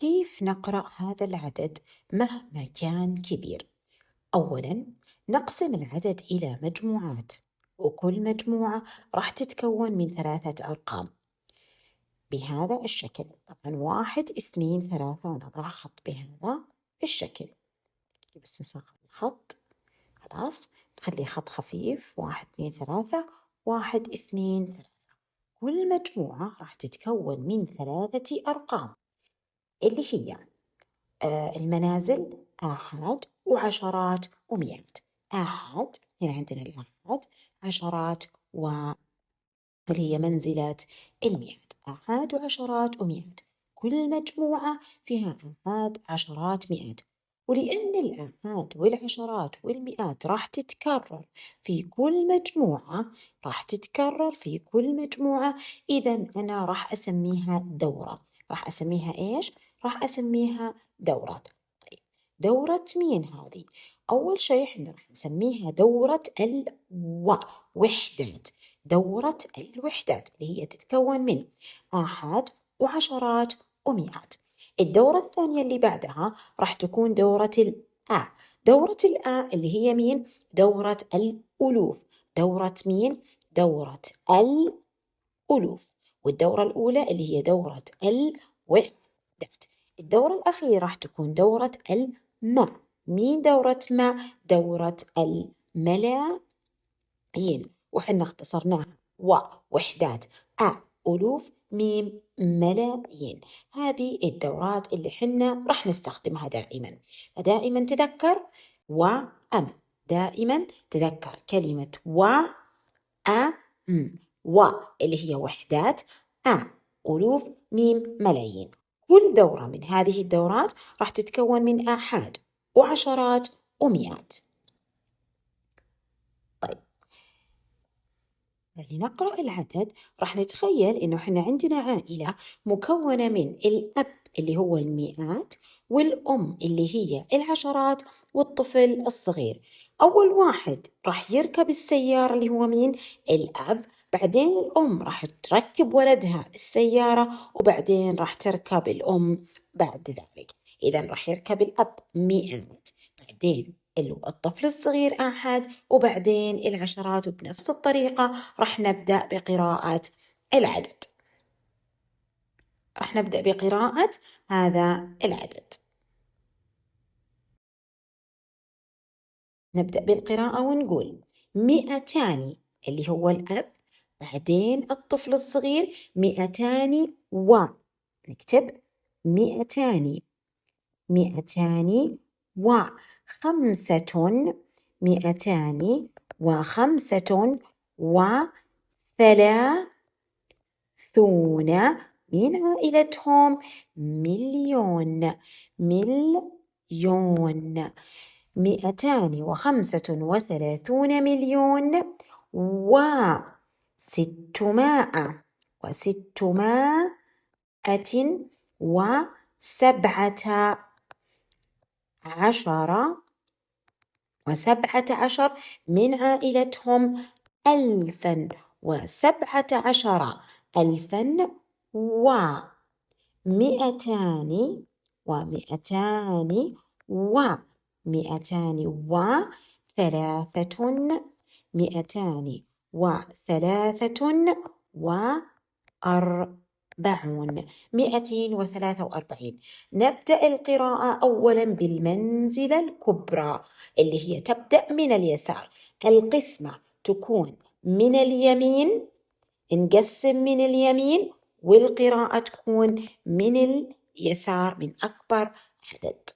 كيف نقرأ هذا العدد مهما كان كبير؟ أولاً نقسم العدد إلى مجموعات، وكل مجموعة راح تتكون من 3 أرقام بهذا الشكل. طبعاً 1 2 3 ونضع خط بهذا الشكل. بس نصغر الخط، خلاص نخلي خط خفيف. 1 2 3 1 2 3. كل مجموعة راح تتكون من 3 أرقام اللي هي المنازل آحاد وعشرات ومئات. آحاد هنا عندنا الآحاد، عشرات واللي هي منزلات المئات. آحاد وعشرات ومئات، كل مجموعة فيها آحاد عشرات مئات. ولأن الآحاد والعشرات والمئات راح تتكرر في كل مجموعة، إذا أنا راح أسميها دورة. راح أسميها إيش؟ راح أسميها دورة. طيب دورة مين هذه؟ أول شيء إحنا راح نسميها دورة الوحدات. دورة الوحدات اللي هي تتكون من آحاد وعشرات ومئات. الدورة الثانية اللي بعدها راح تكون دورة الآ. دورة الآ اللي هي مين؟ دورة الألوف. دورة مين؟ دورة الألوف. والدورة الأولى اللي هي دورة الوحدات. الدورة الأخيرة راح تكون دورة الماء. مين دورة ماء؟ دورة الملايين، وحنا اختصرناها وحدات، ألوف، ميم، ملايين. هذه الدورات اللي حنا راح نستخدمها دائما. فدائما تذكر وأم، دائما تذكر كلمة أم. اللي هي وحدات، ألوف، ميم، ملايين. كل دورة من هذه الدورات راح تتكون من آحاد وعشرات ومئات. طيب لنقرأ العدد راح نتخيل إنه إحنا عندنا عائلة مكونة من الأب اللي هو المئات، والأم اللي هي العشرات، والطفل الصغير. أول واحد راح يركب السيارة اللي هو مين؟ الأب. بعدين الأم راح تركب ولدها السيارة، وبعدين راح تركب الأم بعد ذلك. إذا راح يركب الأب مئات، بعدين الطفل الصغير آحاد، وبعدين العشرات. وبنفس الطريقة راح نبدأ بقراءة العدد. راح نبدأ بقراءة هذا العدد. نبدأ بالقراءة ونقول 200 اللي هو الأب، بعدين الطفل الصغير 200 نكتب 200 وخمسة، 205 وثلاثون. من عائلتهم؟ مليون. 235 مليون وستمائة، وسبعة عشر. من عائلتهم 1017. 1200 ومئتان وثلاثة. 243. نبدأ القراءة أولا بالمنزلة الكبرى اللي هي تبدأ من اليسار. القسمة تكون من اليمين، نقسم من اليمين، والقراءة تكون من اليسار من أكبر عدد.